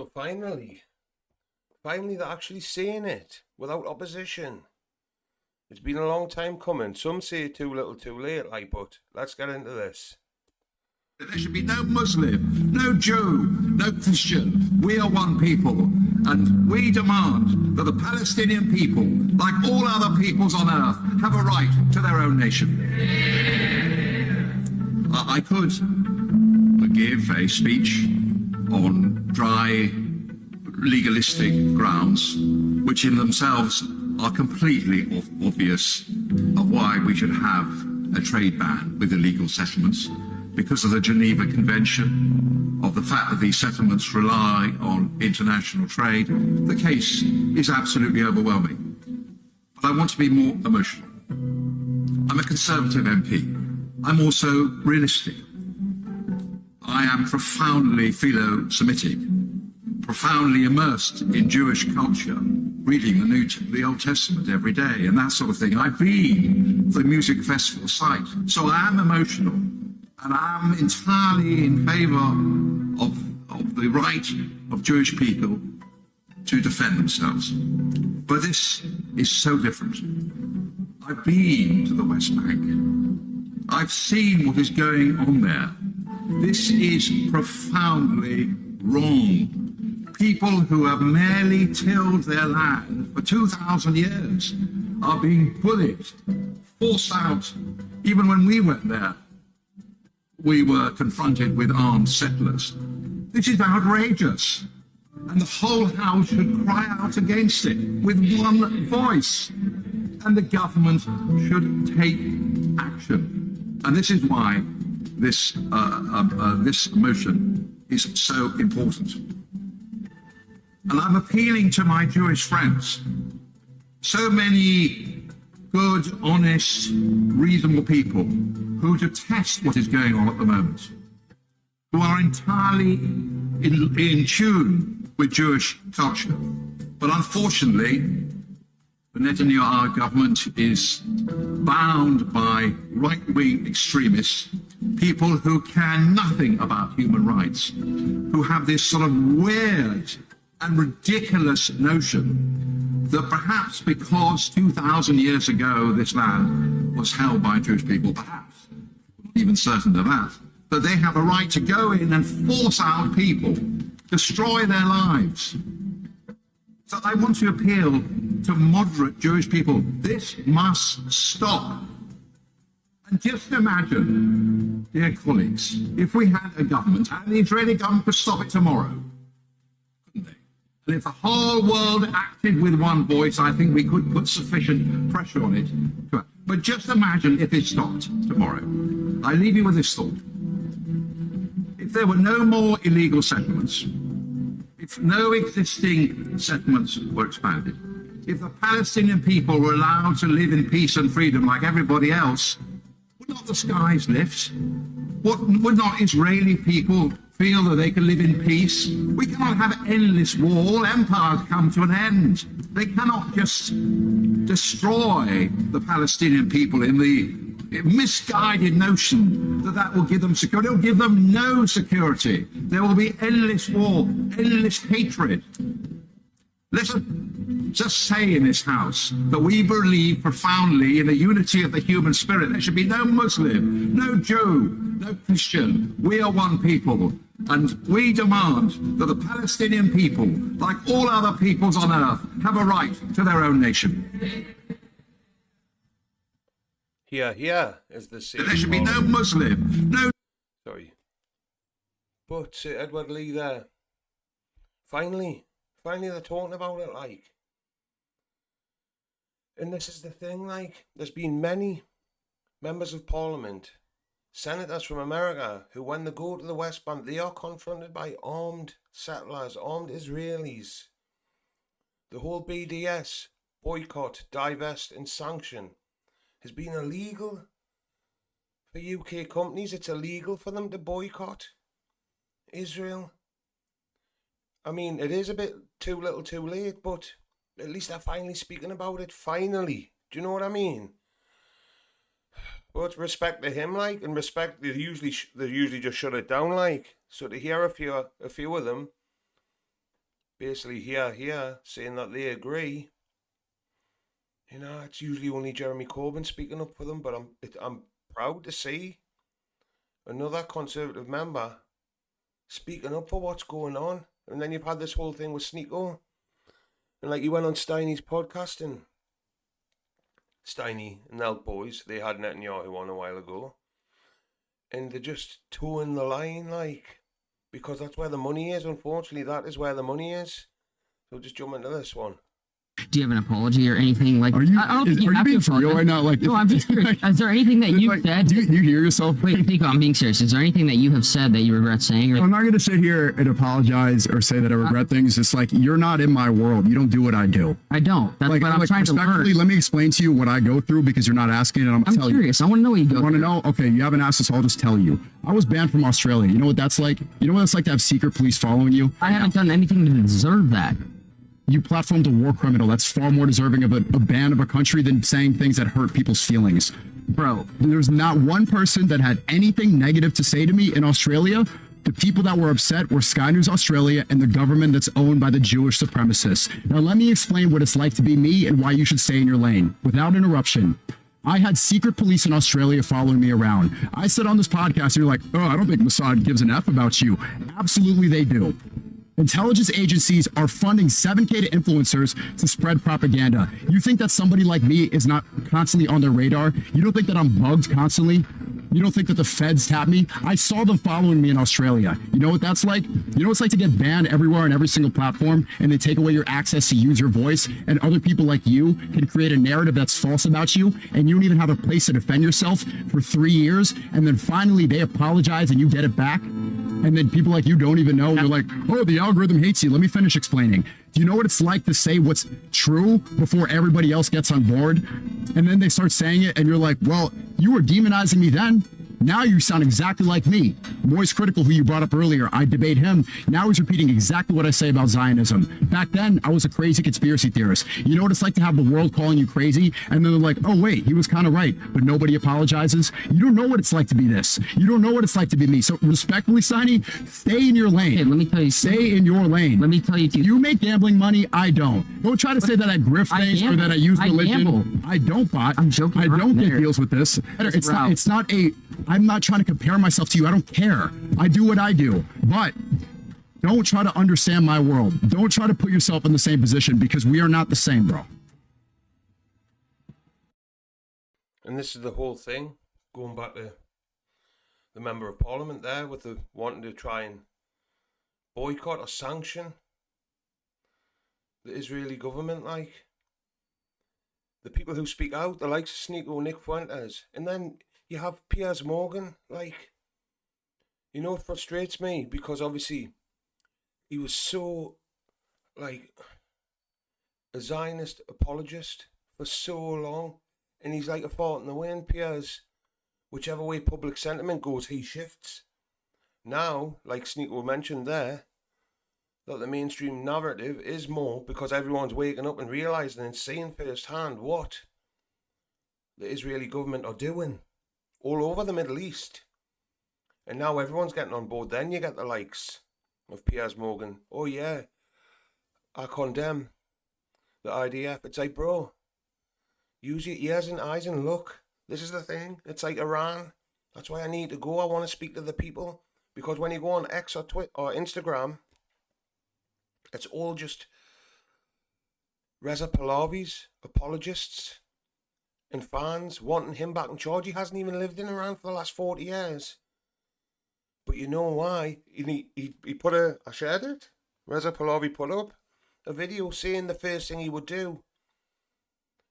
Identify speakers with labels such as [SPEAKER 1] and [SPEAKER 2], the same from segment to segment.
[SPEAKER 1] So finally they're actually saying it without opposition. It's been a long time coming. Some say too little too late, but let's get into this.
[SPEAKER 2] There should be no Muslim, no Jew, no Christian. We are one people, and we demand that the Palestinian people, like all other peoples on earth, have a right to their own nation. I could give a speech on dry, legalistic grounds, which in themselves are completely obvious of why we should have a trade ban with illegal settlements, because of the Geneva Convention, of the fact that these settlements rely on international trade. The case is absolutely overwhelming. But I want to be more emotional. I'm a Conservative MP. I'm also realistic. I am profoundly philo-Semitic, profoundly immersed in Jewish culture, reading the Old Testament every day and that sort of thing. I've been to the music festival site, so I am emotional, and I'm entirely in favour of the right of Jewish people to defend themselves. But this is so different. I've been to the West Bank. I've seen what is going on there. This is profoundly wrong. People who have merely tilled their land for 2,000 years are being bullied, forced out. Even when we went there, we were confronted with armed settlers. This is outrageous. And the whole House should cry out against it with one voice. And the government should take action. And this is why this motion is so important. And I'm appealing to my Jewish friends. So many good, honest, reasonable people who detest what is going on at the moment, who are entirely in tune with Jewish culture. But unfortunately, the Netanyahu government is bound by right-wing extremists, people who care nothing about human rights, who have this sort of weird and ridiculous notion that perhaps because 2,000 years ago this land was held by Jewish people, perhaps, not even certain of that they have a right to go in and force out people, destroy their lives. So I want to appeal to moderate Jewish people. This must stop. And just imagine, dear colleagues, if we had a government, and the Israeli government could stop it tomorrow, couldn't they? And if the whole world acted with one voice, I think we could put sufficient pressure on it. But just imagine if it stopped tomorrow. I leave you with this thought. If there were no more illegal settlements, if no existing settlements were expanded, if the Palestinian people were allowed to live in peace and freedom like everybody else, would not the skies lift? Would not Israeli people feel that they can live in peace? We cannot have endless war. Empires come to an end. They cannot just destroy the Palestinian people in the misguided notion that will give them security. It will give them no security. There will be endless war, endless hatred. Let's just say in this House that we believe profoundly in the unity of the human spirit. There should be no Muslim, no Jew, no Christian. We are one people. And we demand that the Palestinian people, like all other peoples on earth, have a right to their own nation.
[SPEAKER 1] Here is the same.
[SPEAKER 2] There should be no Muslim, no...
[SPEAKER 1] Sorry. But Edward Lee there. Finally they're talking about it, And this is the thing, there's been many members of parliament, senators from America, who when they go to the West Bank, they are confronted by armed settlers, armed Israelis. The whole BDS, boycott, divest and sanction, has been illegal for UK companies. It's illegal for them to boycott Israel. I mean, it is a bit too little too late, but at least they're finally speaking about it. Finally. Do you know what I mean? But respect to him, and respect, they usually just shut it down, So to hear a few of them basically here, saying that they agree, it's usually only Jeremy Corbyn speaking up for them, but I'm proud to see another Conservative member speaking up for what's going on. And then you've had this whole thing with Sneako. And like, you went on Steiny's podcast, and Steiny and the Elk Boys, they had Netanyahu on a while ago. And they're just towing the line, like, because that's where the money is. Unfortunately, that is where the money is. So just jump into this one.
[SPEAKER 3] Do you have an apology or anything like?
[SPEAKER 4] Are you,
[SPEAKER 3] I don't think you have
[SPEAKER 4] being
[SPEAKER 3] to
[SPEAKER 4] for real right now? Like,
[SPEAKER 3] no, I'm just curious. Is there anything that you said?
[SPEAKER 4] Do you hear yourself?
[SPEAKER 3] Wait, Nico, I'm being serious. Is there anything that you have said that you regret saying? Or...
[SPEAKER 4] I'm not going to sit here and apologize or say that I regret things. It's like, you're not in my world. You don't do what I do.
[SPEAKER 3] I don't. That's what I'm trying to learn.
[SPEAKER 4] Let me explain to you what I go through, because you're not asking, and I'm
[SPEAKER 3] curious. I want to know what you go through.
[SPEAKER 4] Want to know? Okay, you haven't asked, so I'll just tell you. I was banned from Australia. You know what that's like? You know what it's like to have secret police following you?
[SPEAKER 3] I haven't done anything to deserve that.
[SPEAKER 4] You platformed a war criminal. That's far more deserving of a ban of a country than saying things that hurt people's feelings.
[SPEAKER 3] Bro,
[SPEAKER 4] there's not one person that had anything negative to say to me in Australia. The people that were upset were Sky News Australia and the government that's owned by the Jewish supremacists. Now let me explain what it's like to be me and why you should stay in your lane without interruption. I had secret police in Australia following me around. I said on this podcast, and you're like, oh, I don't think Mossad gives an F about you. Absolutely they do. Intelligence agencies are funding 7K to influencers to spread propaganda. You think that somebody like me is not constantly on their radar? You don't think that I'm bugged constantly? You don't think that the feds tap me? I saw them following me in Australia. You know what that's like? You know what it's like to get banned everywhere on every single platform, and they take away your access to use your voice, and other people like you can create a narrative that's false about you, and you don't even have a place to defend yourself for 3 years, and then finally they apologize and you get it back? And then people like you don't even know. They're like, oh, the algorithm hates you. Let me finish explaining. Do you know what it's like to say what's true before everybody else gets on board? And then they start saying it and you're like, well, you were demonizing me then. Now you sound exactly like me. Moist Critical, who you brought up earlier, I debate him. Now he's repeating exactly what I say about Zionism. Back then, I was a crazy conspiracy theorist. You know what it's like to have the world calling you crazy? And then they're like, oh, wait, he was kind of right, but nobody apologizes. You don't know what it's like to be this. You don't know what it's like to be me. So respectfully, Steiny, stay in your lane.
[SPEAKER 3] Okay, let me tell you.
[SPEAKER 4] Stay in your lane.
[SPEAKER 3] Let me tell you.
[SPEAKER 4] You make gambling money, I don't. Don't try to say that I grift things or that I use religion. I don't, bot.
[SPEAKER 3] I'm joking.
[SPEAKER 4] I don't get deals with this. I'm not trying to compare myself to you. I don't care. I do what I do. But don't try to understand my world. Don't try to put yourself in the same position, because we are not the same, bro.
[SPEAKER 1] And this is the whole thing, going back to the Member of Parliament there with the wanting to try and boycott or sanction the Israeli government, like the people who speak out, the likes of Sneako, Nick Fuentes, and then you have Piers Morgan, like, it frustrates me because obviously he was so, like, a Zionist apologist for so long, and he's like a fart in the wind. Piers, whichever way public sentiment goes, he shifts. Now, like Sneako mentioned there, that the mainstream narrative is more because everyone's waking up and realising and seeing firsthand what the Israeli government are doing all over the Middle East. And now everyone's getting on board. Then you get the likes of Piers Morgan. Oh yeah, I condemn the IDF. It's like, bro, use your ears and eyes and look. This is the thing. It's like Iran. That's why I need to go. I want to speak to the people. Because when you go on X or Twitter or Instagram, it's all just Reza Pahlavi's apologists and fans wanting him back in charge. He hasn't even lived in Iran for the last 40 years. But you know why? He put I shared it. Reza Pahlavi put up a video saying the first thing he would do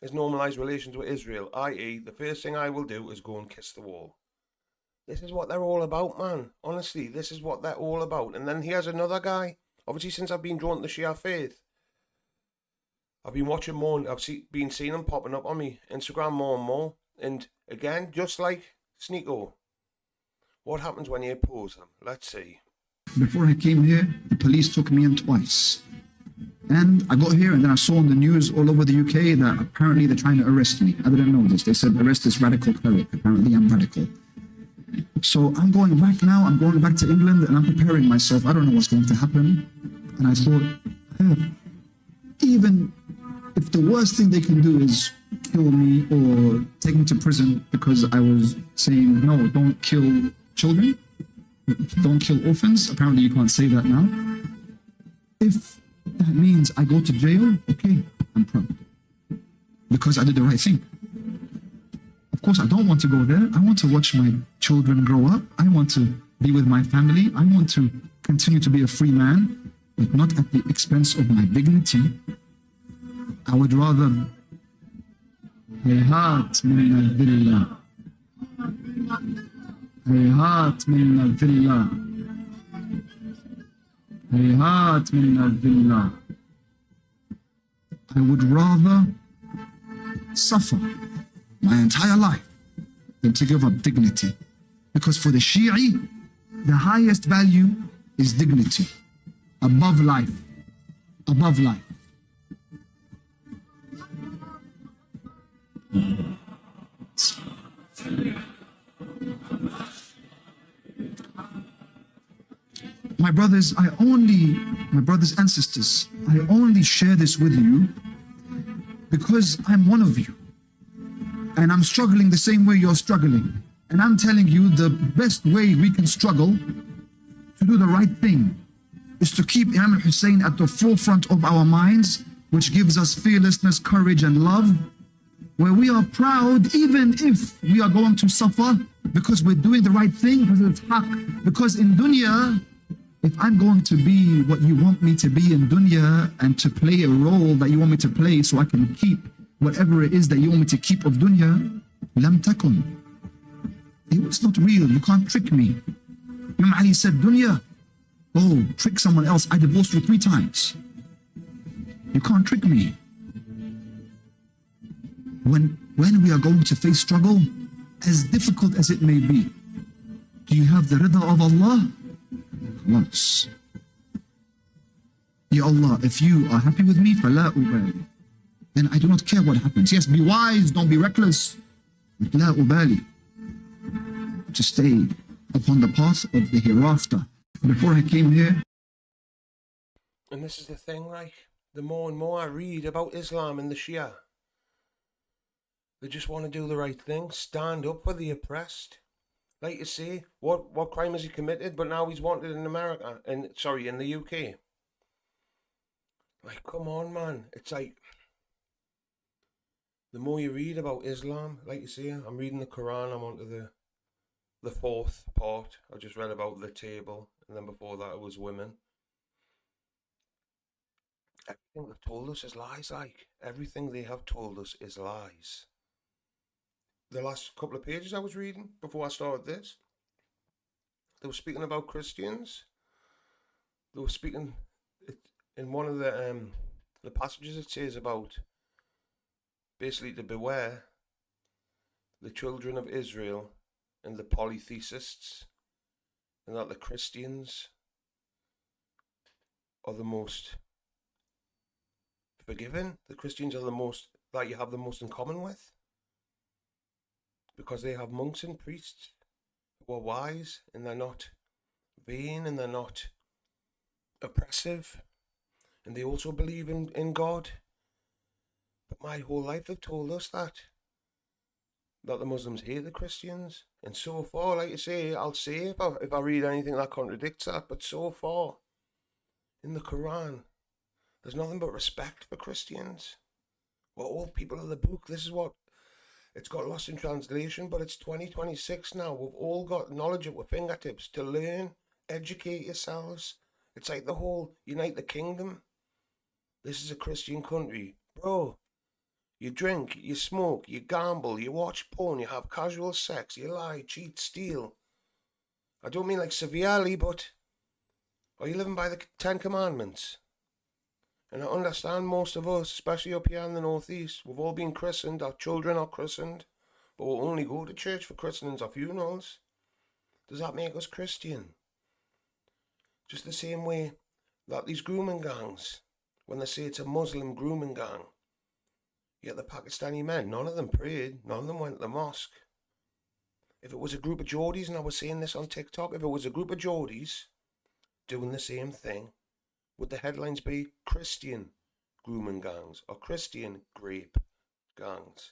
[SPEAKER 1] is normalise relations with Israel, i.e. the first thing I will do is go and kiss the wall. This is what they're all about, man. Honestly, this is what they're all about. And then here's another guy. Obviously, since I've been drawn to the Shia faith, I've been watching more, and I've been seeing them popping up on me Instagram more and more. And again, just like Sneako, what happens when you oppose them? Let's see.
[SPEAKER 5] Before I came here, the police took me in twice. And I got here and then I saw on the news all over the UK that apparently they're trying to arrest me. I didn't know this. They said arrest this radical cleric. Apparently I'm radical. So I'm going back now. I'm going back to England and I'm preparing myself. I don't know what's going to happen. And I thought, Even if the worst thing they can do is kill me or take me to prison because I was saying, no, don't kill children, don't kill orphans. Apparently you can't say that now. If that means I go to jail, okay, I'm proud. Because I did the right thing. Of course, I don't want to go there. I want to watch my children grow up. I want to be with my family. I want to continue to be a free man, but not at the expense of my dignity. I would rather هيهات من الذلة هيهات من الذلة هيهات من الذلة. I would rather suffer my entire life than to give up dignity. Because for the Shi'i, the highest value is dignity. Above life. Above life. My brothers and sisters, I only share this with you because I'm one of you. And I'm struggling the same way you're struggling. And I'm telling you the best way we can struggle to do the right thing is to keep Imam al-Hussein at the forefront of our minds, which gives us fearlessness, courage, and love, where we are proud even if we are going to suffer because we're doing the right thing, because it's haqq. Because in dunya, if I'm going to be what you want me to be in dunya and to play a role that you want me to play so I can keep whatever it is that you want me to keep of dunya, lam takun. It was not real. You can't trick me. Imam Ali said, dunya, oh, trick someone else. I divorced you 3 times. You can't trick me. When we are going to face struggle, as difficult as it may be, do you have the rida of Allah? Once. Ya Allah, if you are happy with me, فَلَا أُبَالِي, then I do not care what happens. Yes, be wise, don't be reckless. But لَا أُبَالِي, to stay upon the path of the hereafter. Before I came here,
[SPEAKER 1] and this is the thing, like, the more and more I read about Islam and the Shia, they just want to do the right thing, stand up for the oppressed. Like you say, what crime has he committed? But now he's wanted in America, in the UK. Like, come on, man. It's like, the more you read about Islam, like you say, I'm reading the Quran, I'm on to the 4th part. I just read about the table, and then before that it was women. Everything they've told us is lies, like. Everything they have told us is lies. The last couple of pages I was reading before I started this, they were speaking about Christians. They were speaking in one of the passages. It says about basically to beware the children of Israel and the polytheists, and that the Christians are the most forgiving. The Christians are the most that you have the most in common with. Because they have monks and priests who are wise, and they're not vain, and they're not oppressive, and they also believe in God. But my whole life they've told us that the Muslims hate the Christians, and so far, like you say, I'll say if I read anything that contradicts that, but so far in the Quran there's nothing but respect for Christians. We're all people of the book. This is what it's got lost in translation, but it's 2026 now. We've all got knowledge at our fingertips to learn, educate yourselves. It's like the whole Unite the Kingdom. This is a Christian country. Bro, you drink, you smoke, you gamble, you watch porn, you have casual sex, you lie, cheat, steal. I don't mean like severely, but are you living by the 10 Commandments? And I understand most of us, especially up here in the northeast, we've all been christened, our children are christened, but we'll only go to church for christenings or funerals. Does that make us Christian? Just the same way that these grooming gangs, when they say it's a Muslim grooming gang, yet the Pakistani men, none of them prayed, none of them went to the mosque. If it was a group of Geordies, and I was saying this on TikTok, if it was a group of Geordies doing the same thing, Would the headlines be Christian grooming gangs or Christian grape gangs?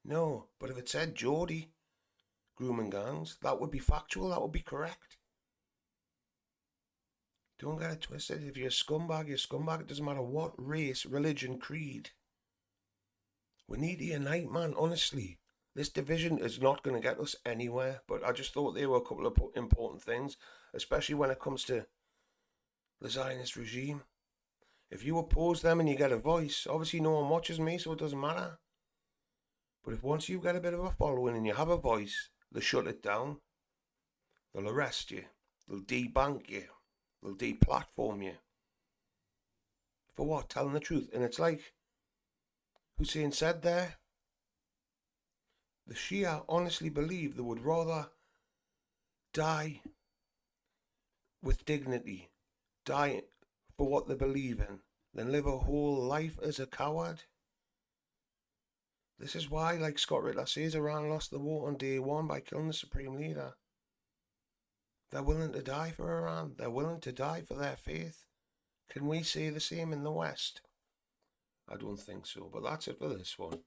[SPEAKER 1] No, but if it said Geordie grooming gangs, that would be factual, that would be correct. Don't get it twisted. If you're a scumbag, you're a scumbag. It doesn't matter what race, religion, creed. We need to unite, man, honestly. This division is not going to get us anywhere, but I just thought there were a couple of important things, especially when it comes to the Zionist regime. If you oppose them and you get a voice, obviously no one watches me, so it doesn't matter. But if once you get a bit of a following and you have a voice, they'll shut it down. They'll arrest you. They'll debank you. They'll deplatform you. For what? Telling the truth. And it's like Hussain said there, the Shia honestly believe they would rather die with dignity, die for what they believe in, than live a whole life as a coward. This is why, like Scott Rittler says, Iran lost the war on day one by killing the supreme leader. They're willing to die for Iran. They're willing to die for their faith. Can we say the same in the West? I don't think so, but that's it for this one.